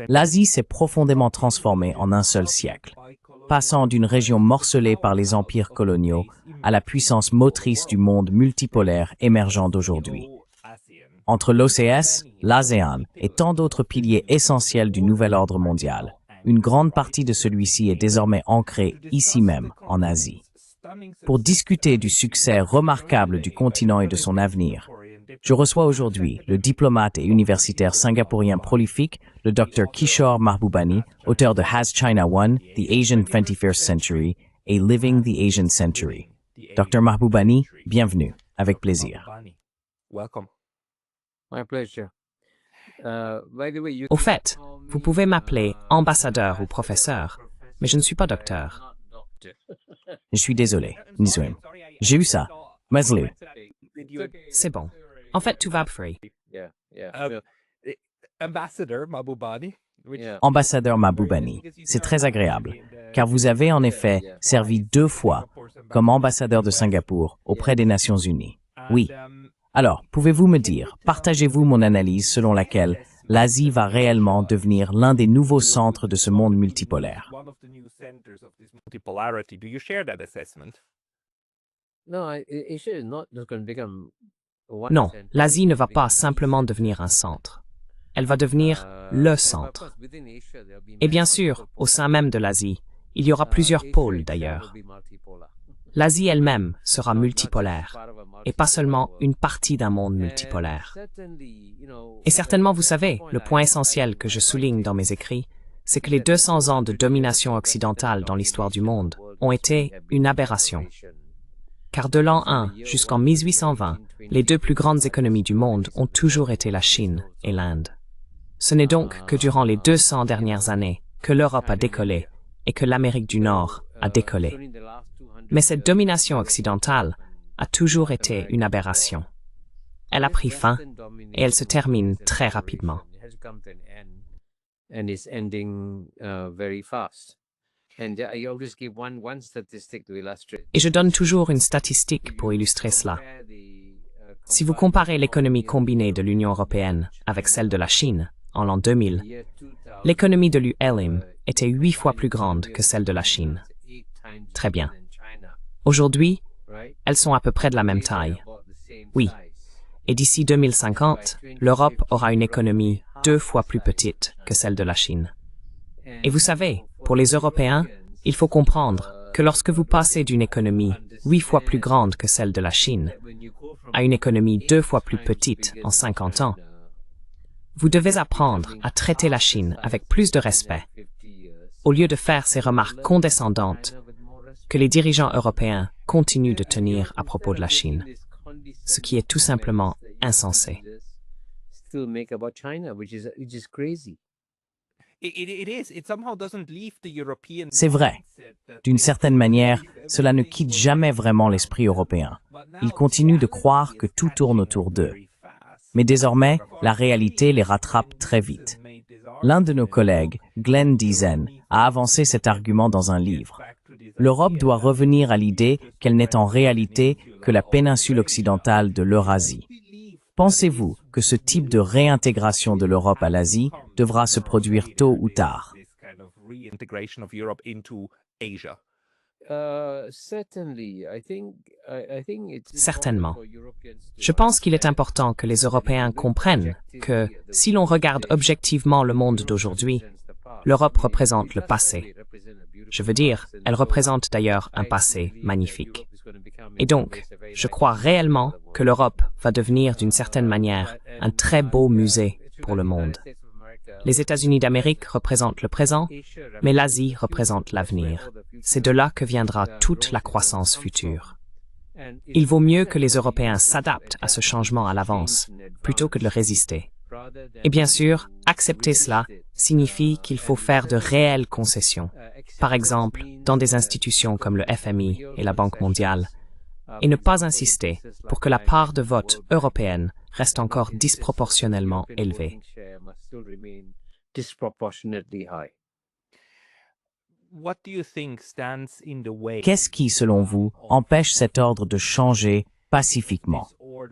L'Asie s'est profondément transformée en un seul siècle, passant d'une région morcelée par les empires coloniaux à la puissance motrice du monde multipolaire émergent d'aujourd'hui. Entre l'OCS, l'ASEAN et tant d'autres piliers essentiels du nouvel ordre mondial, une grande partie de celui-ci est désormais ancrée ici même, en Asie. Pour discuter du succès remarquable du continent et de son avenir, je reçois aujourd'hui le diplomate et universitaire singapourien prolifique, le Dr Kishore Mahbubani, auteur de Has China Won, The Asian 21st Century et Living the Asian Century. Dr Mahbubani, bienvenue, avec plaisir. Au fait, vous pouvez m'appeler ambassadeur ou professeur, mais je ne suis pas docteur. Je suis désolé, Nizouim. J'ai eu ça. Meslu. C'est bon. En fait, tout va free. Ambassadeur Mahbubani, c'est très agréable, car vous avez en effet servi 2 fois comme ambassadeur de Singapour auprès des Nations Unies. Oui. Alors, pouvez-vous me dire, partagez-vous mon analyse selon laquelle l'Asie va réellement devenir l'un des nouveaux centres de ce monde multipolaire? Non, l'Asie ne va pas simplement devenir un centre. Elle va devenir le centre. Et bien sûr, au sein même de l'Asie, il y aura plusieurs pôles d'ailleurs. L'Asie elle-même sera multipolaire, et pas seulement une partie d'un monde multipolaire. Et certainement, vous savez, le point essentiel que je souligne dans mes écrits, c'est que les 200 ans de domination occidentale dans l'histoire du monde ont été une aberration. Car de l'an 1 jusqu'en 1820, les 2 plus grandes économies du monde ont toujours été la Chine et l'Inde. Ce n'est donc que durant les 200 dernières années que l'Europe a décollé et que l'Amérique du Nord a décollé. Mais cette domination occidentale a toujours été une aberration. Elle a pris fin et elle se termine très rapidement. Et je donne toujours une statistique pour illustrer cela. Si vous comparez l'économie combinée de l'Union européenne avec celle de la Chine en l'an 2000, l'économie de l'ULM était 8 fois plus grande que celle de la Chine. Très bien. Aujourd'hui, elles sont à peu près de la même taille. Oui. Et d'ici 2050, l'Europe aura une économie 2 fois plus petite que celle de la Chine. Et vous savez, pour les Européens, il faut comprendre que lorsque vous passez d'une économie 8 fois plus grande que celle de la Chine à une économie 2 fois plus petite en 50 ans, vous devez apprendre à traiter la Chine avec plus de respect, au lieu de faire ces remarques condescendantes que les dirigeants européens continuent de tenir à propos de la Chine, ce qui est tout simplement insensé. C'est vrai. D'une certaine manière, cela ne quitte jamais vraiment l'esprit européen. Ils continuent de croire que tout tourne autour d'eux. Mais désormais, la réalité les rattrape très vite. L'un de nos collègues, Glenn Diesen, a avancé cet argument dans un livre. L'Europe doit revenir à l'idée qu'elle n'est en réalité que la péninsule occidentale de l'Eurasie. Pensez-vous que ce type de réintégration de l'Europe à l'Asie devra se produire tôt ou tard? Certainement. Je pense qu'il est important que les Européens comprennent que, si l'on regarde objectivement le monde d'aujourd'hui, l'Europe représente le passé. Je veux dire, elle représente d'ailleurs un passé magnifique. Et donc, je crois réellement que l'Europe va devenir d'une certaine manière un très beau musée pour le monde. Les États-Unis d'Amérique représentent le présent, mais l'Asie représente l'avenir. C'est de là que viendra toute la croissance future. Il vaut mieux que les Européens s'adaptent à ce changement à l'avance, plutôt que de le résister. Et bien sûr, accepter cela signifie qu'il faut faire de réelles concessions, par exemple dans des institutions comme le FMI et la Banque mondiale, et ne pas insister pour que la part de vote européenne reste encore disproportionnellement élevée. Qu'est-ce qui, selon vous, empêche cet ordre de changer pacifiquement?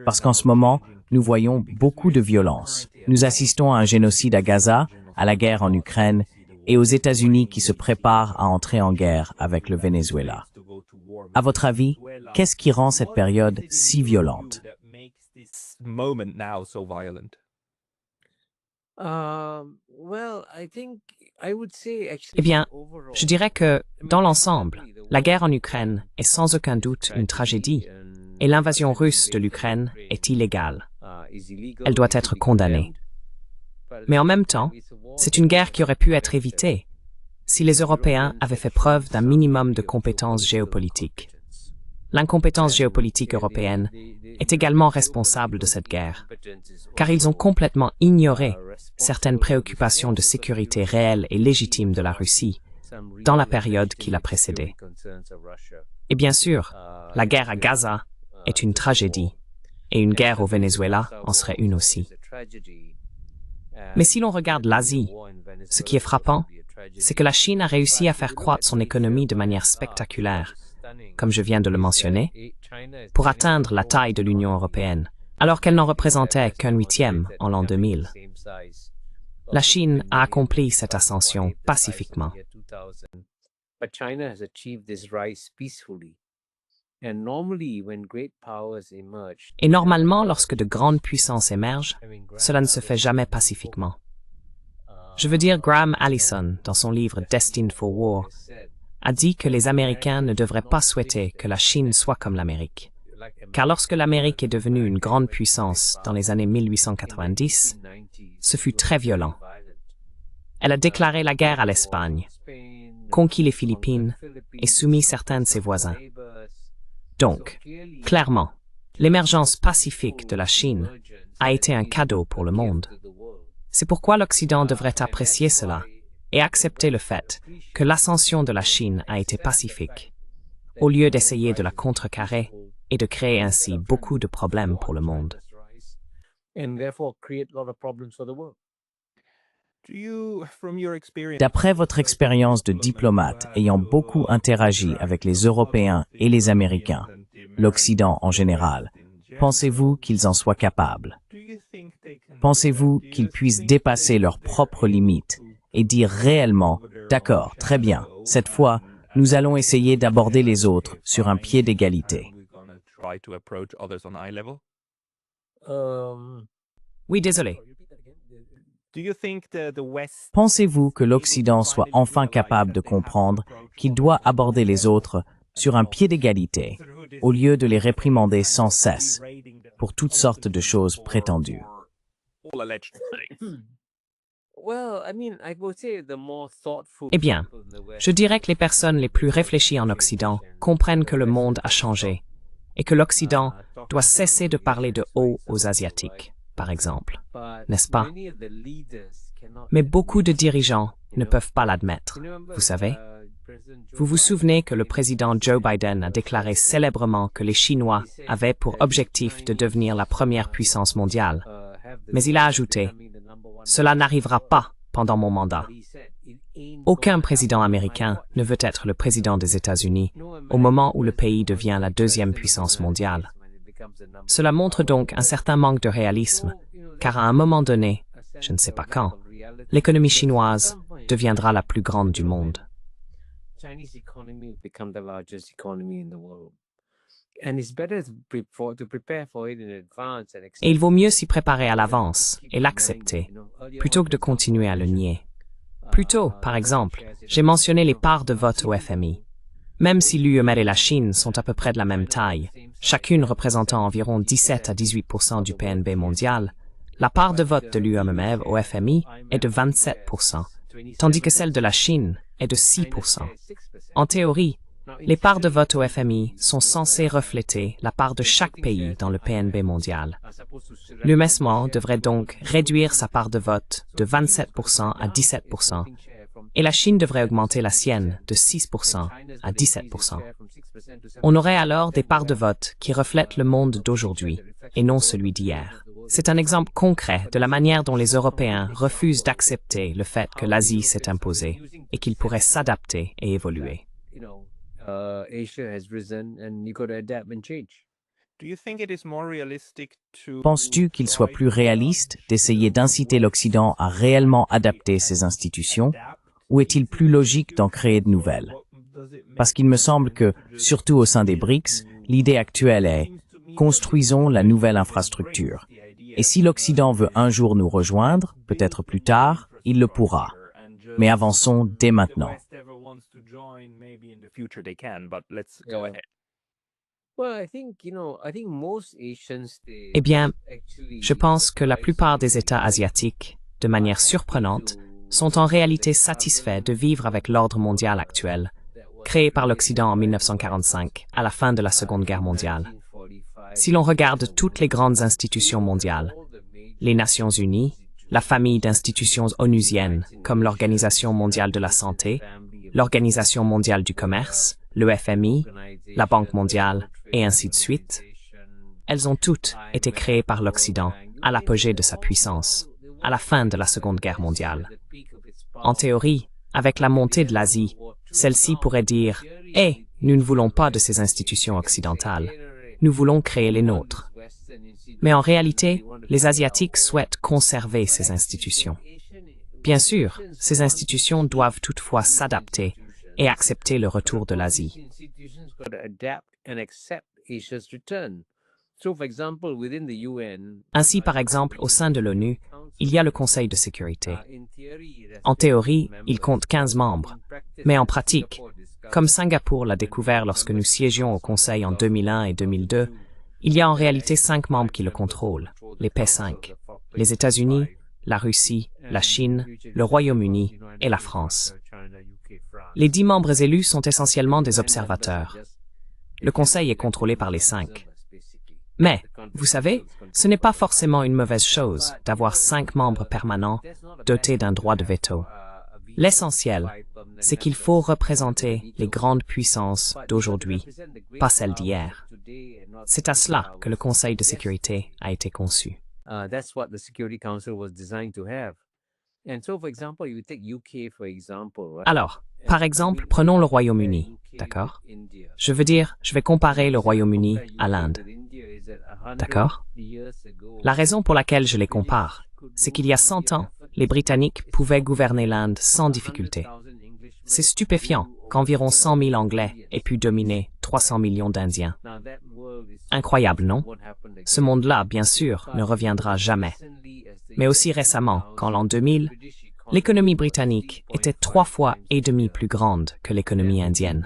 Parce qu'en ce moment, nous voyons beaucoup de violence. Nous assistons à un génocide à Gaza, à la guerre en Ukraine et aux États-Unis qui se préparent à entrer en guerre avec le Venezuela. À votre avis, qu'est-ce qui rend cette période si violente? Eh bien, je dirais que, dans l'ensemble, la guerre en Ukraine est sans aucun doute une tragédie et l'invasion russe de l'Ukraine est illégale. Elle doit être condamnée. Mais en même temps, c'est une guerre qui aurait pu être évitée si les Européens avaient fait preuve d'un minimum de compétences géopolitiques. L'incompétence géopolitique européenne est également responsable de cette guerre, car ils ont complètement ignoré certaines préoccupations de sécurité réelles et légitimes de la Russie dans la période qui l'a précédée. Et bien sûr, la guerre à Gaza est une tragédie, et une guerre au Venezuela en serait une aussi. Mais si l'on regarde l'Asie, ce qui est frappant, c'est que la Chine a réussi à faire croître son économie de manière spectaculaire, comme je viens de le mentionner, pour atteindre la taille de l'Union européenne, alors qu'elle n'en représentait qu'un huitième en l'an 2000. La Chine a accompli cette ascension pacifiquement. Et normalement, lorsque de grandes puissances émergent, cela ne se fait jamais pacifiquement. Je veux dire, Graham Allison, dans son livre Destined for War, a dit que les Américains ne devraient pas souhaiter que la Chine soit comme l'Amérique. Car lorsque l'Amérique est devenue une grande puissance dans les années 1890, ce fut très violent. Elle a déclaré la guerre à l'Espagne, conquis les Philippines et soumis certains de ses voisins. Donc, clairement, l'émergence pacifique de la Chine a été un cadeau pour le monde. C'est pourquoi l'Occident devrait apprécier cela et accepter le fait que l'ascension de la Chine a été pacifique, au lieu d'essayer de la contrecarrer et de créer ainsi beaucoup de problèmes pour le monde. D'après votre expérience de diplomate ayant beaucoup interagi avec les Européens et les Américains, l'Occident en général, pensez-vous qu'ils en soient capables? Pensez-vous qu'ils puissent dépasser leurs propres limites et dire réellement « D'accord, très bien, cette fois, nous allons essayer d'aborder les autres sur un pied d'égalité ». Oui, désolé. Pensez-vous que l'Occident soit enfin capable de comprendre qu'il doit aborder les autres sur un pied d'égalité, au lieu de les réprimander sans cesse pour toutes sortes de choses prétendues? Eh bien, je dirais que les personnes les plus réfléchies en Occident comprennent que le monde a changé et que l'Occident doit cesser de parler de haut aux Asiatiques, par exemple, n'est-ce pas? Mais beaucoup de dirigeants ne peuvent pas l'admettre, vous savez. Vous vous souvenez que le président Joe Biden a déclaré célèbrement que les Chinois avaient pour objectif de devenir la première puissance mondiale. Mais il a ajouté « Cela n'arrivera pas pendant mon mandat ». Aucun président américain ne veut être le président des États-Unis au moment où le pays devient la deuxième puissance mondiale. Cela montre donc un certain manque de réalisme, car à un moment donné, je ne sais pas quand, l'économie chinoise deviendra la plus grande du monde. Et il vaut mieux s'y préparer à l'avance et l'accepter, plutôt que de continuer à le nier. Plus tôt, par exemple, j'ai mentionné les parts de vote au FMI. Même si l'UEM et la Chine sont à peu près de la même taille, chacune représentant environ 17 à 18% du PNB mondial, la part de vote de l'UEM au FMI est de 27%, tandis que celle de la Chine est de 6%. En théorie, les parts de vote au FMI sont censées refléter la part de chaque pays dans le PNB mondial. L'UEM devrait donc réduire sa part de vote de 27% à 17%, et la Chine devrait augmenter la sienne de 6% à 17%. On aurait alors des parts de vote qui reflètent le monde d'aujourd'hui et non celui d'hier. C'est un exemple concret de la manière dont les Européens refusent d'accepter le fait que l'Asie s'est imposée et qu'ils pourraient s'adapter et évoluer. Penses-tu qu'il soit plus réaliste d'essayer d'inciter l'Occident à réellement adapter ses institutions, ou est-il plus logique d'en créer de nouvelles? Parce qu'il me semble que, surtout au sein des BRICS, l'idée actuelle est « construisons la nouvelle infrastructure ». Et si l'Occident veut un jour nous rejoindre, peut-être plus tard, il le pourra. Mais avançons dès maintenant. Eh bien, je pense que la plupart des États asiatiques, de manière surprenante, sont en réalité satisfaits de vivre avec l'ordre mondial actuel, créé par l'Occident en 1945, à la fin de la Seconde Guerre mondiale. Si l'on regarde toutes les grandes institutions mondiales, les Nations Unies, la famille d'institutions onusiennes comme l'Organisation mondiale de la santé, l'Organisation mondiale du commerce, le FMI, la Banque mondiale, et ainsi de suite, elles ont toutes été créées par l'Occident à l'apogée de sa puissance, à la fin de la Seconde Guerre mondiale. En théorie, avec la montée de l'Asie, celle-ci pourrait dire « Eh, nous ne voulons pas de ces institutions occidentales, nous voulons créer les nôtres ». Mais en réalité, les Asiatiques souhaitent conserver ces institutions. Bien sûr, ces institutions doivent toutefois s'adapter et accepter le retour de l'Asie. Ainsi, par exemple, au sein de l'ONU, il y a le Conseil de sécurité. En théorie, il compte 15 membres, mais en pratique, comme Singapour l'a découvert lorsque nous siégions au Conseil en 2001 et 2002, il y a en réalité 5 membres qui le contrôlent, les P5, les États-Unis, la Russie, la Chine, le Royaume-Uni et la France. Les 10 membres élus sont essentiellement des observateurs. Le Conseil est contrôlé par les 5. Mais, vous savez, ce n'est pas forcément une mauvaise chose d'avoir 5 membres permanents dotés d'un droit de veto. L'essentiel, c'est qu'il faut représenter les grandes puissances d'aujourd'hui, pas celles d'hier. C'est à cela que le Conseil de sécurité a été conçu. Alors, par exemple, prenons le Royaume-Uni, d'accord? Je veux dire, je vais comparer le Royaume-Uni à l'Inde. D'accord? La raison pour laquelle je les compare, c'est qu'il y a 100 ans, les Britanniques pouvaient gouverner l'Inde sans difficulté. C'est stupéfiant qu'environ 100 000 Anglais aient pu dominer 300 millions d'Indiens. Incroyable, non? Ce monde-là, bien sûr, ne reviendra jamais. Mais aussi récemment, qu'en l'an 2000, l'économie britannique était 3,5 fois plus grande que l'économie indienne.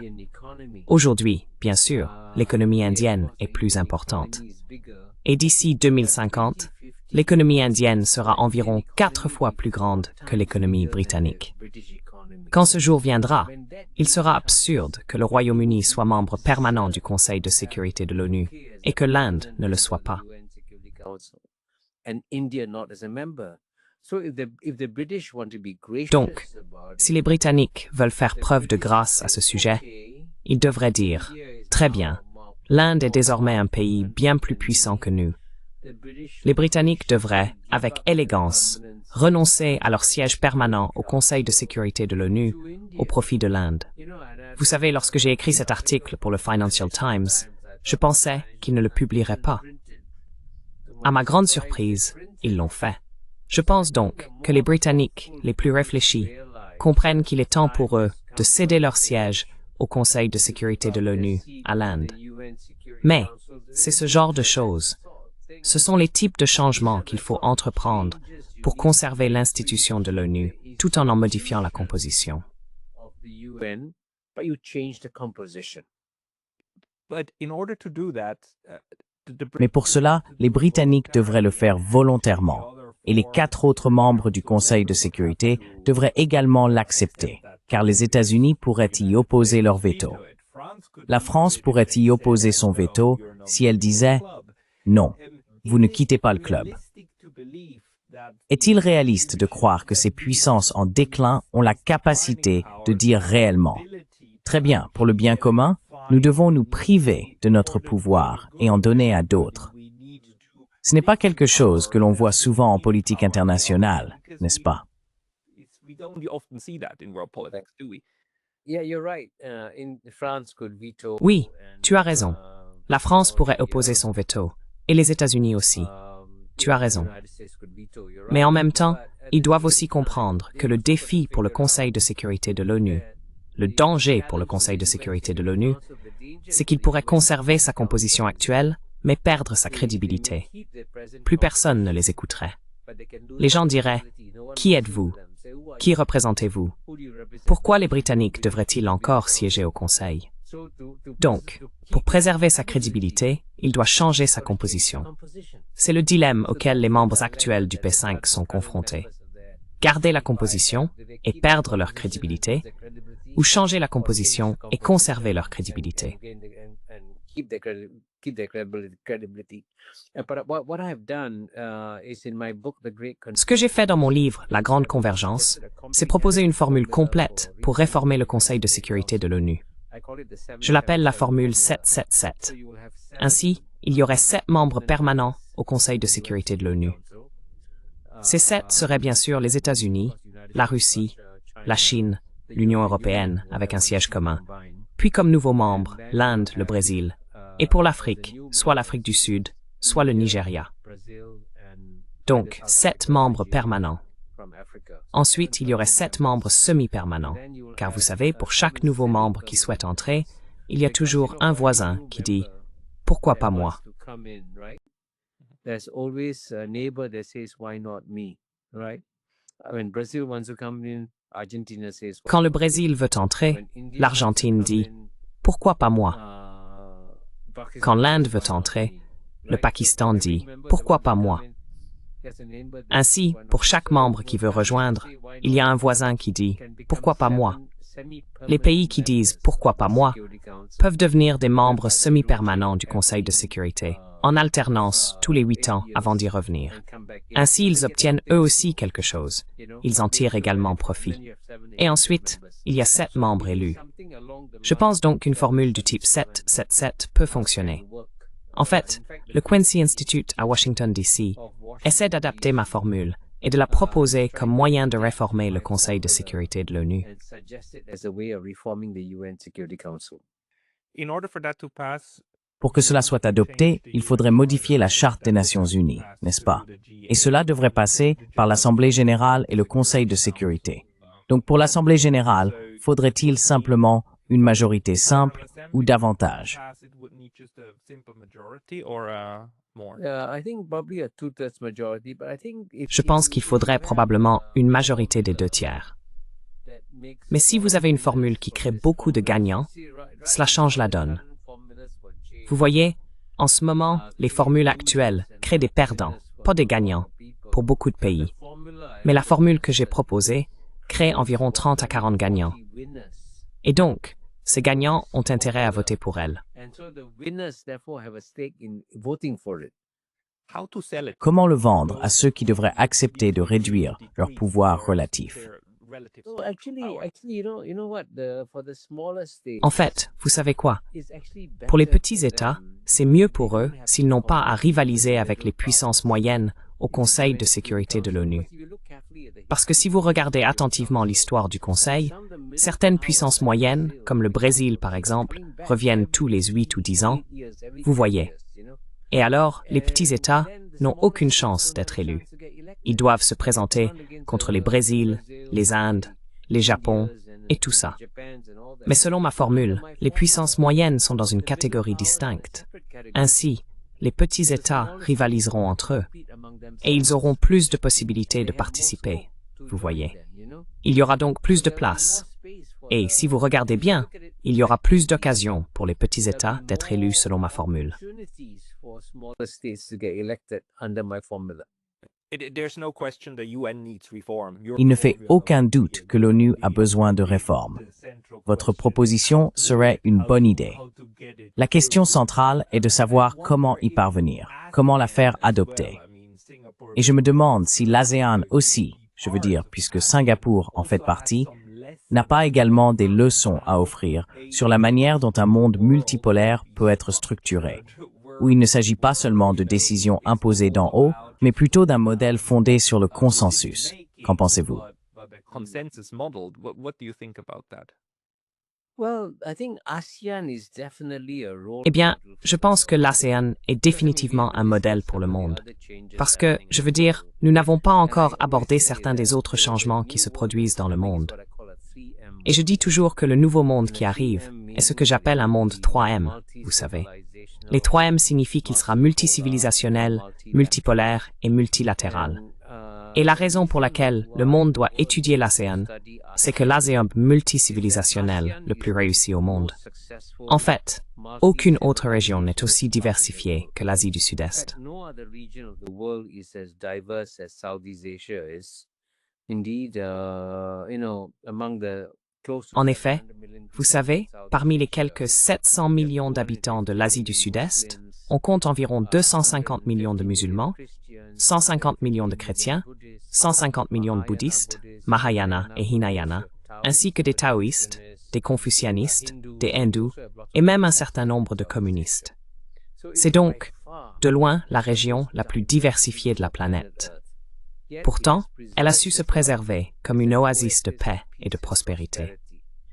Aujourd'hui, bien sûr, l'économie indienne est plus importante. Et d'ici 2050, l'économie indienne sera environ 4 fois plus grande que l'économie britannique. Quand ce jour viendra, il sera absurde que le Royaume-Uni soit membre permanent du Conseil de sécurité de l'ONU et que l'Inde ne le soit pas. Donc, si les Britanniques veulent faire preuve de grâce à ce sujet, ils devraient dire « Très bien, l'Inde est désormais un pays bien plus puissant que nous. » Les Britanniques devraient, avec élégance, renoncer à leur siège permanent au Conseil de sécurité de l'ONU au profit de l'Inde. Vous savez, lorsque j'ai écrit cet article pour le Financial Times, je pensais qu'ils ne le publieraient pas. À ma grande surprise, ils l'ont fait. Je pense donc que les Britanniques, les plus réfléchis, comprennent qu'il est temps pour eux de céder leur siège au Conseil de sécurité de l'ONU à l'Inde. Mais c'est ce genre de choses. Ce sont les types de changements qu'il faut entreprendre pour conserver l'institution de l'ONU tout en modifiant la composition. Mais pour cela, les Britanniques devraient le faire volontairement, et les 4 autres membres du Conseil de sécurité devraient également l'accepter, car les États-Unis pourraient y opposer leur veto. La France pourrait y opposer son veto si elle disait « Non, vous ne quittez pas le club ». Est-il réaliste de croire que ces puissances en déclin ont la capacité de dire réellement « Très bien, pour le bien commun, nous devons nous priver de notre pouvoir et en donner à d'autres ». Ce n'est pas quelque chose que l'on voit souvent en politique internationale, n'est-ce pas? Oui, tu as raison. La France pourrait opposer son veto, et les États-Unis aussi. Tu as raison. Mais en même temps, ils doivent aussi comprendre que le défi pour le Conseil de sécurité de l'ONU, le danger pour le Conseil de sécurité de l'ONU, c'est qu'il pourrait conserver sa composition actuelle, mais perdre sa crédibilité. Plus personne ne les écouterait. Les gens diraient « Qui êtes-vous? Qui représentez-vous? Pourquoi les Britanniques devraient-ils encore siéger au Conseil ?» Donc, pour préserver sa crédibilité, il doit changer sa composition. C'est le dilemme auquel les membres actuels du P5 sont confrontés. Garder la composition et perdre leur crédibilité, ou changer la composition et conserver leur crédibilité. Ce que j'ai fait dans mon livre, La Grande Convergence, c'est proposer une formule complète pour réformer le Conseil de sécurité de l'ONU. Je l'appelle la formule 777. Ainsi, il y aurait 7 membres permanents au Conseil de sécurité de l'ONU. Ces 7 seraient bien sûr les États-Unis, la Russie, la Chine, l'Union européenne avec un siège commun, puis comme nouveaux membres, l'Inde, le Brésil, et pour l'Afrique, soit l'Afrique du Sud, soit le Nigeria. Donc, 7 membres permanents. Ensuite, il y aurait 7 membres semi-permanents, car vous savez, pour chaque nouveau membre qui souhaite entrer, il y a toujours un voisin qui dit « Pourquoi pas moi ?» Quand le Brésil veut entrer, l'Argentine dit « Pourquoi pas moi ?» Quand l'Inde veut entrer, le Pakistan dit « Pourquoi pas moi ?» Ainsi, pour chaque membre qui veut rejoindre, il y a un voisin qui dit « Pourquoi pas moi ?» Les pays qui disent « Pourquoi pas moi ?» peuvent devenir des membres semi-permanents du Conseil de sécurité, en alternance tous les 8 ans avant d'y revenir. Ainsi, ils obtiennent eux aussi quelque chose. Ils en tirent également profit. Et ensuite, il y a 7 membres élus. Je pense donc qu'une formule du type 777 peut fonctionner. En fait, le Quincy Institute à Washington, D.C. essaie d'adapter ma formule et de la proposer comme moyen de réformer le Conseil de sécurité de l'ONU. Pour que cela soit adopté, il faudrait modifier la Charte des Nations Unies, n'est-ce pas? Et cela devrait passer par l'Assemblée générale et le Conseil de sécurité. Donc pour l'Assemblée générale, faudrait-il simplement une majorité simple ou davantage? Je pense qu'il faudrait probablement une majorité des 2 tiers. Mais si vous avez une formule qui crée beaucoup de gagnants, cela change la donne. Vous voyez, en ce moment, les formules actuelles créent des perdants, pas des gagnants, pour beaucoup de pays. Mais la formule que j'ai proposée crée environ 30 à 40 gagnants. Et donc, ces gagnants ont intérêt à voter pour elle. Comment le vendre à ceux qui devraient accepter de réduire leur pouvoir relatif? En fait, vous savez quoi? Pour les petits États, c'est mieux pour eux s'ils n'ont pas à rivaliser avec les puissances moyennes au Conseil de sécurité de l'ONU. Parce que si vous regardez attentivement l'histoire du Conseil, certaines puissances moyennes, comme le Brésil par exemple, reviennent tous les 8 ou 10 ans, vous voyez. Et alors, les petits États n'ont aucune chance d'être élus. Ils doivent se présenter contre les Brésil, les Indes, les Japon et tout ça. Mais selon ma formule, les puissances moyennes sont dans une catégorie distincte. Ainsi, les petits États rivaliseront entre eux et ils auront plus de possibilités de participer, vous voyez. Il y aura donc plus de place. Et si vous regardez bien, il y aura plus d'occasions pour les petits États d'être élus selon ma formule. Il ne fait aucun doute que l'ONU a besoin de réformes. Votre proposition serait une bonne idée. La question centrale est de savoir comment y parvenir, comment la faire adopter. Et je me demande si l'ASEAN aussi, je veux dire, puisque Singapour en fait partie, n'a pas également des leçons à offrir sur la manière dont un monde multipolaire peut être structuré, où il ne s'agit pas seulement de décisions imposées d'en haut, mais plutôt d'un modèle fondé sur le consensus. Qu'en pensez-vous? Eh bien, je pense que l'ASEAN est définitivement un modèle pour le monde. Parce que, je veux dire, nous n'avons pas encore abordé certains des autres changements qui se produisent dans le monde. Et je dis toujours que le nouveau monde qui arrive est ce que j'appelle un monde 3M, vous savez. Les 3M signifient qu'il sera multicivilisationnel, multipolaire et multilatéral. Et la raison pour laquelle le monde doit étudier l'ASEAN, c'est que l'ASEAN multicivilisationnel le plus réussi au monde. En fait, aucune autre région n'est aussi diversifiée que l'Asie du Sud-Est. En effet, vous savez, parmi les quelques 700 millions d'habitants de l'Asie du Sud-Est, on compte environ 250 millions de musulmans, 150 millions de chrétiens, 150 millions de bouddhistes, Mahayana et Hinayana, ainsi que des taoïstes, des confucianistes, des hindous et même un certain nombre de communistes. C'est donc, de loin, la région la plus diversifiée de la planète. Pourtant, elle a su se préserver comme une oasis de paix et de prospérité.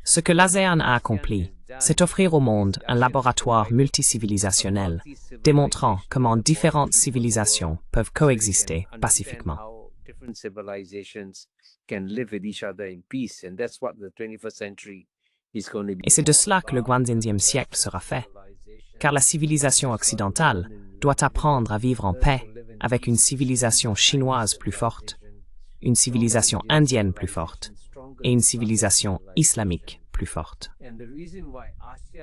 Ce que l'ASEAN a accompli, c'est offrir au monde un laboratoire multicivilisationnel, démontrant comment différentes civilisations peuvent coexister pacifiquement. Et c'est de cela que le XXe siècle sera fait, car la civilisation occidentale doit apprendre à vivre en paix avec une civilisation chinoise plus forte, une civilisation indienne plus forte et une civilisation islamique plus forte.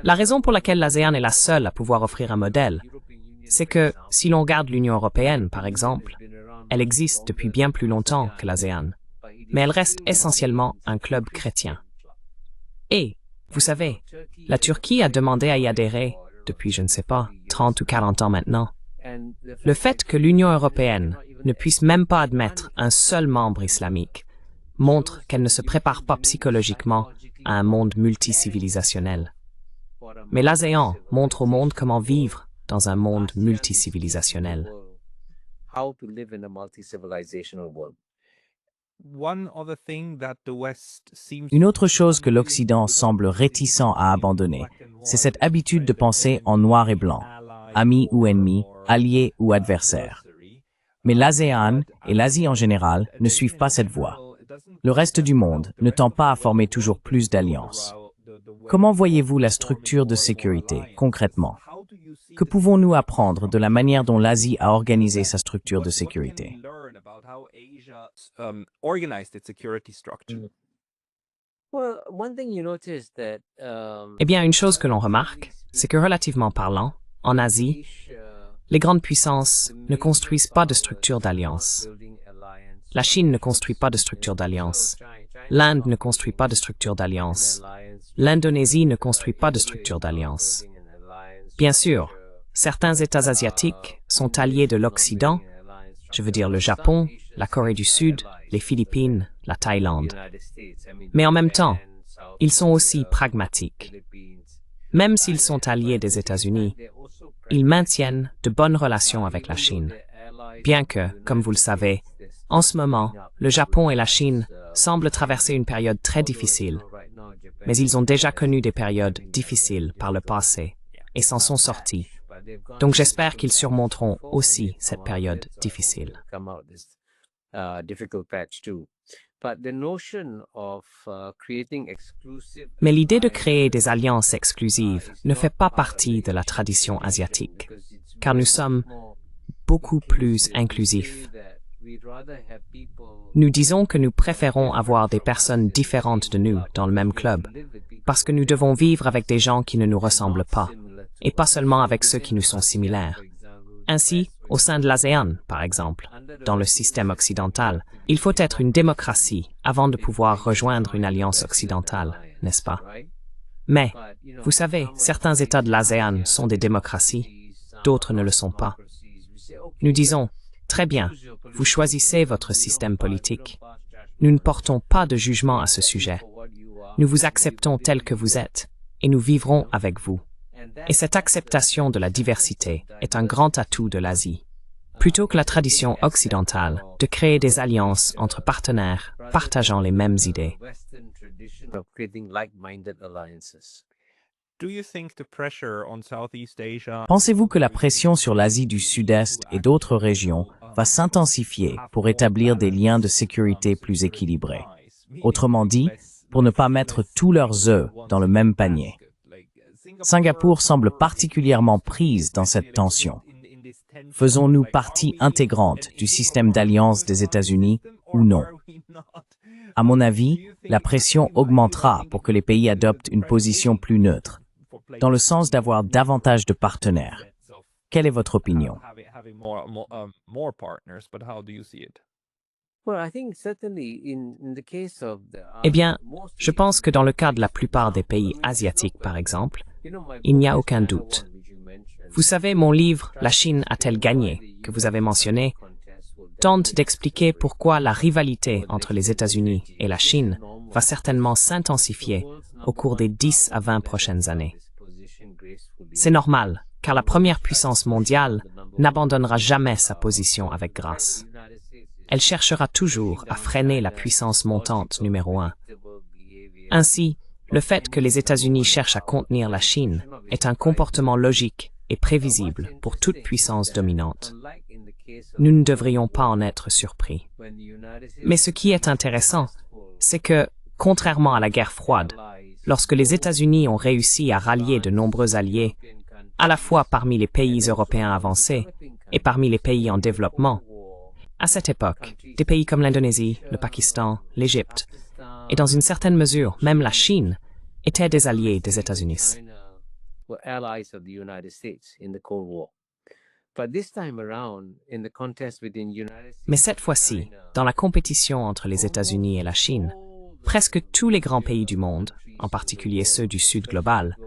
La raison pour laquelle l'ASEAN est la seule à pouvoir offrir un modèle, c'est que, si l'on regarde l'Union européenne, par exemple, elle existe depuis bien plus longtemps que l'ASEAN, mais elle reste essentiellement un club chrétien. Et, vous savez, la Turquie a demandé à y adhérer depuis, je ne sais pas, 30 ou 40 ans maintenant. Le fait que l'Union européenne ne puisse même pas admettre un seul membre islamique montre qu'elle ne se prépare pas psychologiquement à un monde multicivilisationnel. Mais l'ASEAN montre au monde comment vivre dans un monde multicivilisationnel. Une autre chose que l'Occident semble réticent à abandonner, c'est cette habitude de penser en noir et blanc, amis ou ennemis, alliés ou adversaires. Mais l'ASEAN et l'Asie en général ne suivent pas cette voie. Le reste du monde ne tend pas à former toujours plus d'alliances. Comment voyez-vous la structure de sécurité, concrètement? Que pouvons-nous apprendre de la manière dont l'Asie a organisé sa structure de sécurité? Eh bien, une chose que l'on remarque, c'est que relativement parlant, en Asie, les grandes puissances ne construisent pas de structure d'alliance. La Chine ne construit pas de structure d'alliance. L'Inde ne construit pas de structure d'alliance. L'Indonésie ne construit pas de structure d'alliance. Bien sûr, certains États asiatiques sont alliés de l'Occident, je veux dire le Japon, la Corée du Sud, les Philippines, la Thaïlande. Mais en même temps, ils sont aussi pragmatiques. Même s'ils sont alliés des États-Unis, ils maintiennent de bonnes relations avec la Chine. Bien que, comme vous le savez, en ce moment, le Japon et la Chine semblent traverser une période très difficile, mais ils ont déjà connu des périodes difficiles par le passé et s'en sont sortis. Donc j'espère qu'ils surmonteront aussi cette période difficile. Mais l'idée de créer des alliances exclusives ne fait pas partie de la tradition asiatique, car nous sommes beaucoup plus inclusifs. Nous disons que nous préférons avoir des personnes différentes de nous dans le même club, parce que nous devons vivre avec des gens qui ne nous ressemblent pas, et pas seulement avec ceux qui nous sont similaires. Ainsi, au sein de l'ASEAN, par exemple, dans le système occidental, il faut être une démocratie avant de pouvoir rejoindre une alliance occidentale, n'est-ce pas? Mais, vous savez, certains États de l'ASEAN sont des démocraties, d'autres ne le sont pas. Nous disons, très bien, vous choisissez votre système politique. Nous ne portons pas de jugement à ce sujet. Nous vous acceptons tel que vous êtes, et nous vivrons avec vous. Et cette acceptation de la diversité est un grand atout de l'Asie. Plutôt que la tradition occidentale de créer des alliances entre partenaires partageant les mêmes idées. Pensez-vous que la pression sur l'Asie du Sud-Est et d'autres régions va s'intensifier pour établir des liens de sécurité plus équilibrés? Autrement dit, pour ne pas mettre tous leurs œufs dans le même panier. Singapour semble particulièrement prise dans cette tension. Faisons-nous partie intégrante du système d'alliance des États-Unis ou non? À mon avis, la pression augmentera pour que les pays adoptent une position plus neutre, dans le sens d'avoir davantage de partenaires. Quelle est votre opinion? Eh bien, je pense que dans le cas de la plupart des pays asiatiques, par exemple, il n'y a aucun doute. Vous savez, mon livre « La Chine a-t-elle gagné ?» que vous avez mentionné, tente d'expliquer pourquoi la rivalité entre les États-Unis et la Chine va certainement s'intensifier au cours des 10 à 20 prochaines années. C'est normal, car la première puissance mondiale n'abandonnera jamais sa position avec grâce. Elle cherchera toujours à freiner la puissance montante numéro 1. Ainsi, le fait que les États-Unis cherchent à contenir la Chine est un comportement logique et prévisible pour toute puissance dominante. Nous ne devrions pas en être surpris. Mais ce qui est intéressant, c'est que, contrairement à la guerre froide, lorsque les États-Unis ont réussi à rallier de nombreux alliés, à la fois parmi les pays européens avancés et parmi les pays en développement, à cette époque, des pays comme l'Indonésie, le Pakistan, l'Égypte, et dans une certaine mesure, même la Chine, étaient des alliés des États-Unis. Mais cette fois-ci, dans la compétition entre les États-Unis et la Chine, presque tous les grands pays du monde, en particulier ceux du Sud global,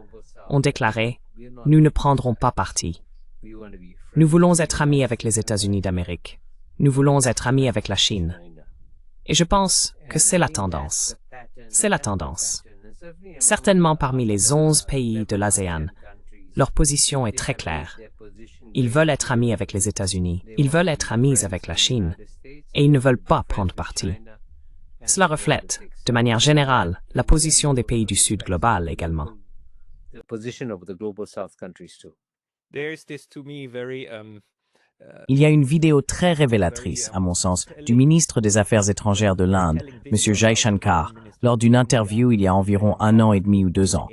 ont déclaré « Nous ne prendrons pas parti. Nous voulons être amis avec les États-Unis d'Amérique. Nous voulons être amis avec la Chine. » Et je pense que c'est la tendance. C'est la tendance. Certainement parmi les 11 pays de l'ASEAN, leur position est très claire. Ils veulent être amis avec les États-Unis, ils veulent être amis avec la Chine, et ils ne veulent pas prendre parti. Cela reflète, de manière générale, la position des pays du Sud global également. Il y a une vidéo très révélatrice, à mon sens, du ministre des Affaires étrangères de l'Inde, M. Jaishankar, lors d'une interview il y a environ 1 an et demi ou 2 ans.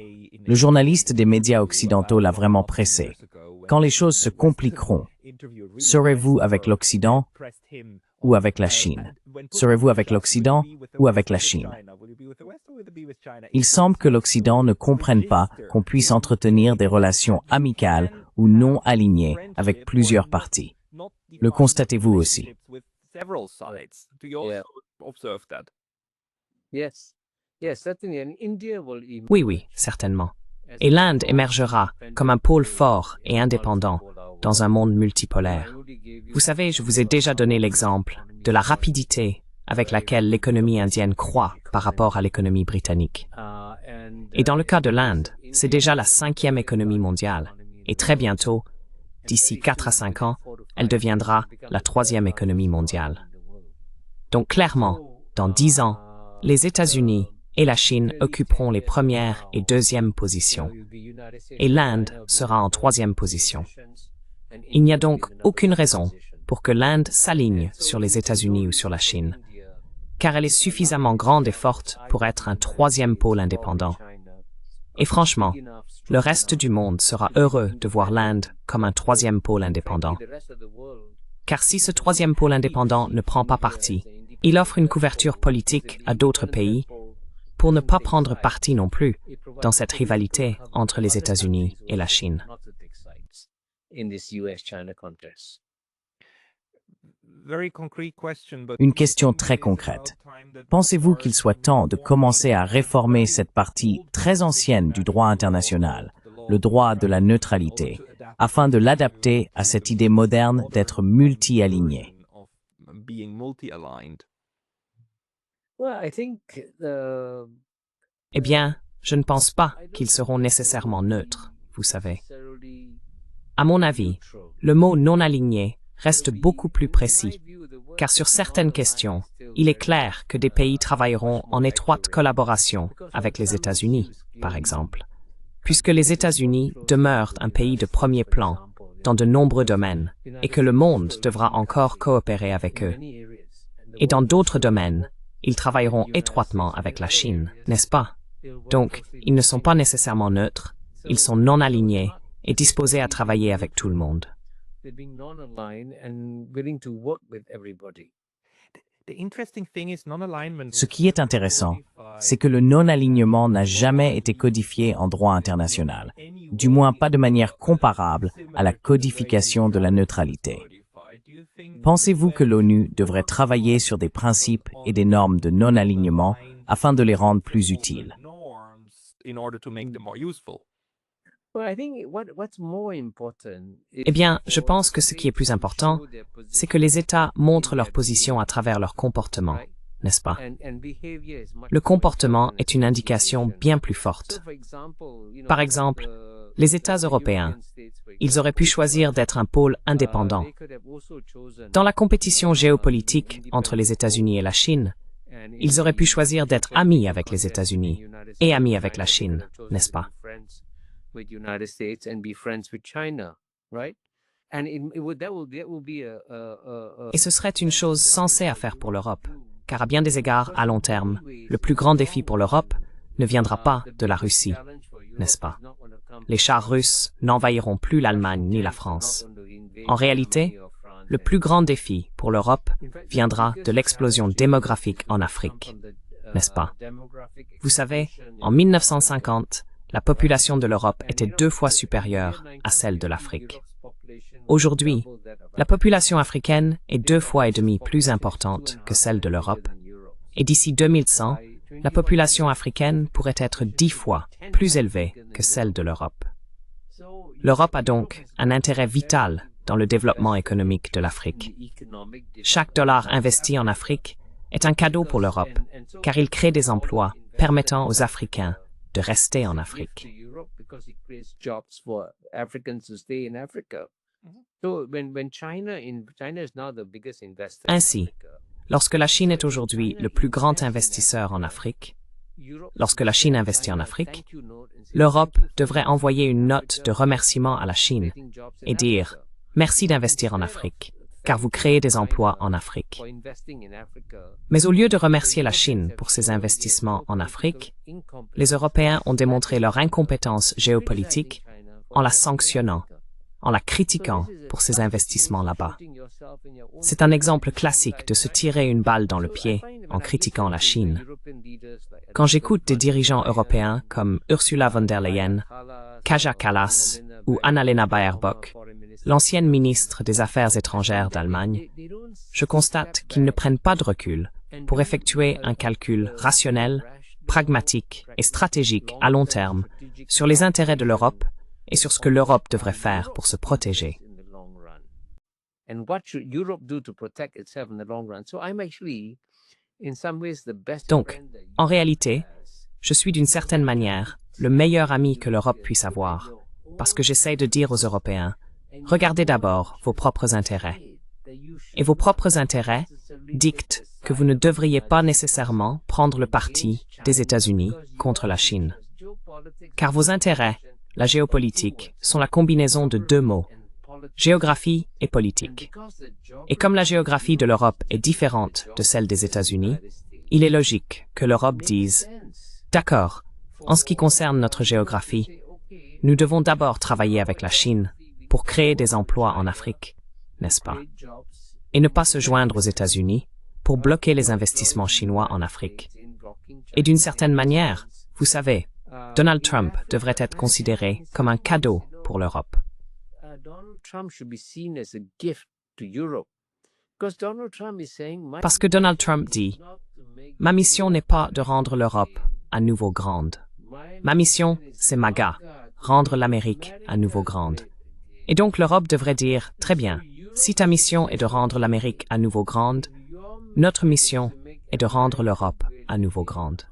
Le journaliste des médias occidentaux l'a vraiment pressé. Quand les choses se compliqueront, serez-vous avec l'Occident ou avec la Chine? Serez-vous avec l'Occident ou avec la Chine? Il semble que l'Occident ne comprenne pas qu'on puisse entretenir des relations amicales ou non alignées avec plusieurs parties. Le constatez-vous aussi? Oui, certainement. Et l'Inde émergera comme un pôle fort et indépendant dans un monde multipolaire. Vous savez, je vous ai déjà donné l'exemple de la rapidité avec laquelle l'économie indienne croît par rapport à l'économie britannique. Et dans le cas de l'Inde, c'est déjà la 5e économie mondiale. Et très bientôt, d'ici 4 à 5 ans, elle deviendra la 3e économie mondiale. Donc clairement, dans 10 ans, les États-Unis et la Chine occuperont les premières et deuxièmes positions, et l'Inde sera en 3e position. Il n'y a donc aucune raison pour que l'Inde s'aligne sur les États-Unis ou sur la Chine, car elle est suffisamment grande et forte pour être un 3e pôle indépendant. Et franchement, le reste du monde sera heureux de voir l'Inde comme un 3e pôle indépendant. Car si ce 3e pôle indépendant ne prend pas parti, il offre une couverture politique à d'autres pays pour ne pas prendre parti non plus dans cette rivalité entre les États-Unis et la Chine. Une question très concrète. Pensez-vous qu'il soit temps de commencer à réformer cette partie très ancienne du droit international, le droit de la neutralité, afin de l'adapter à cette idée moderne d'être multi-aligné? Eh bien, je ne pense pas qu'ils seront nécessairement neutres, vous savez. À mon avis, le mot non aligné reste beaucoup plus précis, car sur certaines questions, il est clair que des pays travailleront en étroite collaboration avec les États-Unis, par exemple, puisque les États-Unis demeurent un pays de premier plan dans de nombreux domaines et que le monde devra encore coopérer avec eux. Et dans d'autres domaines, ils travailleront étroitement avec la Chine, n'est-ce pas? Donc, ils ne sont pas nécessairement neutres, ils sont non alignés et disposés à travailler avec tout le monde. Ce qui est intéressant, c'est que le non-alignement n'a jamais été codifié en droit international, du moins pas de manière comparable à la codification de la neutralité. Pensez-vous que l'ONU devrait travailler sur des principes et des normes de non-alignement afin de les rendre plus utiles? Eh bien, je pense que ce qui est plus important, c'est que les États montrent leur position à travers leur comportement, n'est-ce pas? Le comportement est une indication bien plus forte. Par exemple, les États européens, ils auraient pu choisir d'être un pôle indépendant. Dans la compétition géopolitique entre les États-Unis et la Chine, ils auraient pu choisir d'être amis avec les États-Unis et amis avec la Chine, n'est-ce pas? Et ce serait une chose sensée à faire pour l'Europe, car à bien des égards, à long terme, le plus grand défi pour l'Europe ne viendra pas de la Russie, n'est-ce pas? Les chars russes n'envahiront plus l'Allemagne ni la France. En réalité, le plus grand défi pour l'Europe viendra de l'explosion démographique en Afrique, n'est-ce pas? Vous savez, en 1950, la population de l'Europe était 2 fois supérieure à celle de l'Afrique. Aujourd'hui, la population africaine est 2,5 fois plus importante que celle de l'Europe, et d'ici 2100, la population africaine pourrait être 10 fois plus élevée que celle de l'Europe. L'Europe a donc un intérêt vital dans le développement économique de l'Afrique. Chaque dollar investi en Afrique est un cadeau pour l'Europe, car il crée des emplois permettant aux Africains de rester en Afrique. Ainsi, lorsque la Chine est aujourd'hui le plus grand investisseur en Afrique, lorsque la Chine investit en Afrique, l'Europe devrait envoyer une note de remerciement à la Chine et dire « Merci d'investir en Afrique, car vous créez des emplois en Afrique. » Mais au lieu de remercier la Chine pour ses investissements en Afrique, les Européens ont démontré leur incompétence géopolitique en la sanctionnant, en la critiquant pour ses investissements là-bas. C'est un exemple classique de se tirer une balle dans le pied en critiquant la Chine. Quand j'écoute des dirigeants européens comme Ursula von der Leyen, Kaja Kallas ou Annalena Baerbock, l'ancienne ministre des Affaires étrangères d'Allemagne, je constate qu'ils ne prennent pas de recul pour effectuer un calcul rationnel, pragmatique et stratégique à long terme sur les intérêts de l'Europe et sur ce que l'Europe devrait faire pour se protéger. Donc, en réalité, je suis d'une certaine manière le meilleur ami que l'Europe puisse avoir, parce que j'essaie de dire aux Européens, regardez d'abord vos propres intérêts. Et vos propres intérêts dictent que vous ne devriez pas nécessairement prendre le parti des États-Unis contre la Chine. Car vos intérêts, la géopolitique, sont la combinaison de 2 mots, géographie et politique. Et comme la géographie de l'Europe est différente de celle des États-Unis, il est logique que l'Europe dise « D'accord, en ce qui concerne notre géographie, nous devons d'abord travailler avec la Chine pour créer des emplois en Afrique, n'est-ce pas? Et ne pas se joindre aux États-Unis pour bloquer les investissements chinois en Afrique. Et d'une certaine manière, vous savez, Donald Trump devrait être considéré comme un cadeau pour l'Europe. Parce que Donald Trump dit « Ma mission n'est pas de rendre l'Europe à nouveau grande. Ma mission, c'est MAGA, rendre l'Amérique à nouveau grande. » Et donc l'Europe devrait dire « Très bien, si ta mission est de rendre l'Amérique à nouveau grande, notre mission est de rendre l'Europe à nouveau grande. »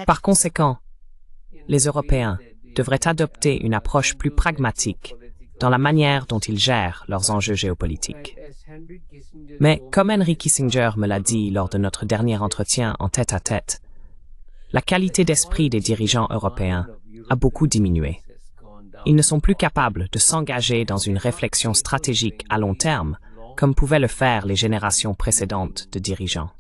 Par conséquent, les Européens devraient adopter une approche plus pragmatique dans la manière dont ils gèrent leurs enjeux géopolitiques. Mais comme Henry Kissinger me l'a dit lors de notre dernier entretien en tête-à-tête, la qualité d'esprit des dirigeants européens a beaucoup diminué. Ils ne sont plus capables de s'engager dans une réflexion stratégique à long terme, comme pouvaient le faire les générations précédentes de dirigeants.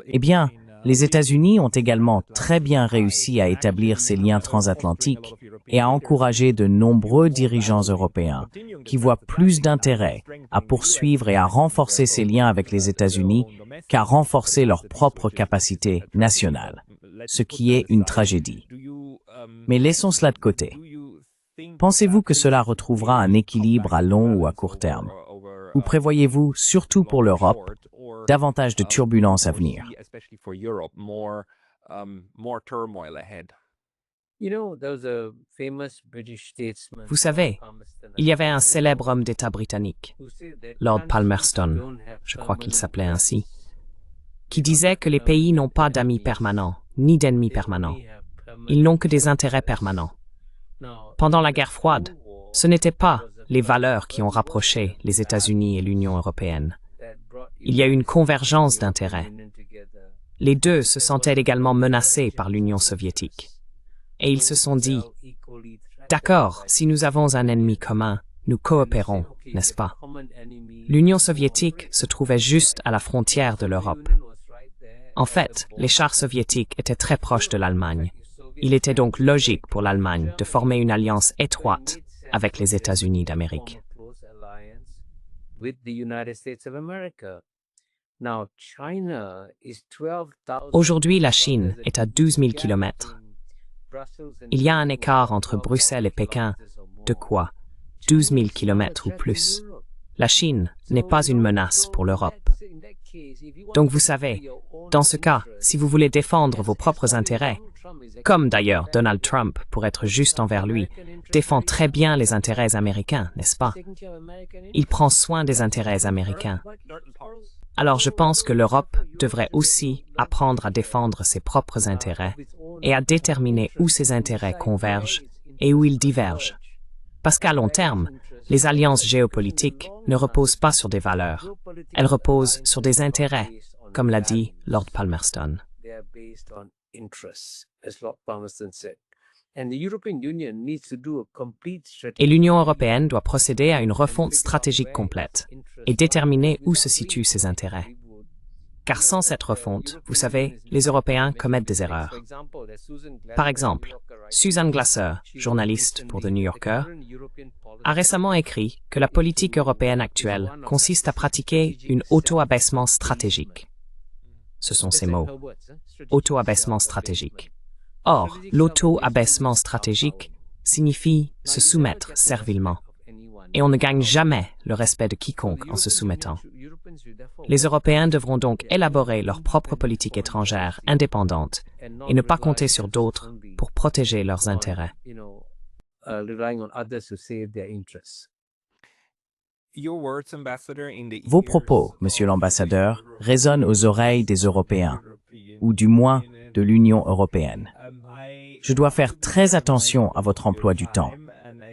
Eh bien, les États-Unis ont également très bien réussi à établir ces liens transatlantiques et à encourager de nombreux dirigeants européens qui voient plus d'intérêt à poursuivre et à renforcer ces liens avec les États-Unis qu'à renforcer leur propre capacité nationale, ce qui est une tragédie. Mais laissons cela de côté. Pensez-vous que cela retrouvera un équilibre à long ou à court terme? Ou prévoyez-vous, surtout pour l'Europe, davantage de turbulences à venir? Vous savez, il y avait un célèbre homme d'État britannique, Lord Palmerston, je crois qu'il s'appelait ainsi, qui disait que les pays n'ont pas d'amis permanents, ni d'ennemis permanents. Ils n'ont que des intérêts permanents. Pendant la guerre froide, ce n'était pas les valeurs qui ont rapproché les États-Unis et l'Union européenne. Il y a eu une convergence d'intérêts. Les deux se sentaient également menacés par l'Union soviétique. Et ils se sont dit, d'accord, si nous avons un ennemi commun, nous coopérons, n'est-ce pas? L'Union soviétique se trouvait juste à la frontière de l'Europe. En fait, les chars soviétiques étaient très proches de l'Allemagne. Il était donc logique pour l'Allemagne de former une alliance étroite avec les États-Unis d'Amérique. Aujourd'hui, la Chine est à 12 000 kilomètres. Il y a un écart entre Bruxelles et Pékin de quoi? 12 000 kilomètres ou plus. La Chine n'est pas une menace pour l'Europe. Donc vous savez, dans ce cas, si vous voulez défendre vos propres intérêts, comme d'ailleurs Donald Trump, pour être juste envers lui, défend très bien les intérêts américains, n'est-ce pas? Il prend soin des intérêts américains. Alors je pense que l'Europe devrait aussi apprendre à défendre ses propres intérêts et à déterminer où ses intérêts convergent et où ils divergent. Parce qu'à long terme, les alliances géopolitiques ne reposent pas sur des valeurs. Elles reposent sur des intérêts, comme l'a dit Lord Palmerston. Et l'Union européenne doit procéder à une refonte stratégique complète et déterminer où se situent ses intérêts. Car sans cette refonte, vous savez, les Européens commettent des erreurs. Par exemple, Susan Glasser, journaliste pour The New Yorker, a récemment écrit que la politique européenne actuelle consiste à pratiquer une auto-abaissement stratégique. Ce sont ces mots. Auto-abaissement stratégique. Or, l'auto-abaissement stratégique signifie se soumettre servilement. Et on ne gagne jamais le respect de quiconque en se soumettant. Les Européens devront donc élaborer leur propre politique étrangère indépendante et ne pas compter sur d'autres pour protéger leurs intérêts. Vos propos, Monsieur l'ambassadeur, résonnent aux oreilles des Européens, ou du moins de l'Union européenne. Je dois faire très attention à votre emploi du temps,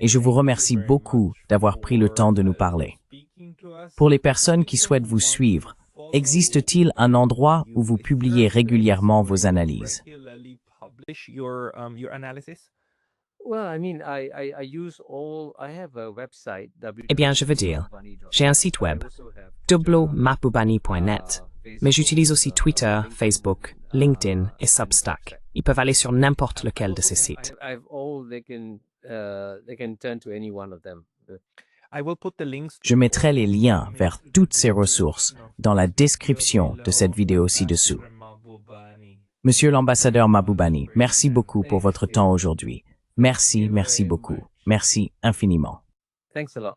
et je vous remercie beaucoup d'avoir pris le temps de nous parler. Pour les personnes qui souhaitent vous suivre, existe-t-il un endroit où vous publiez régulièrement vos analyses? Eh bien, je veux dire, j'ai un site web, www.mahboubani.net, mais j'utilise aussi Twitter, Facebook, LinkedIn et Substack. Ils peuvent aller sur n'importe lequel de ces sites. Je mettrai les liens vers toutes ces ressources dans la description de cette vidéo ci-dessous. Monsieur l'ambassadeur Mahboubani, merci beaucoup pour votre temps aujourd'hui. Merci beaucoup. Merci infiniment. Thanks a lot.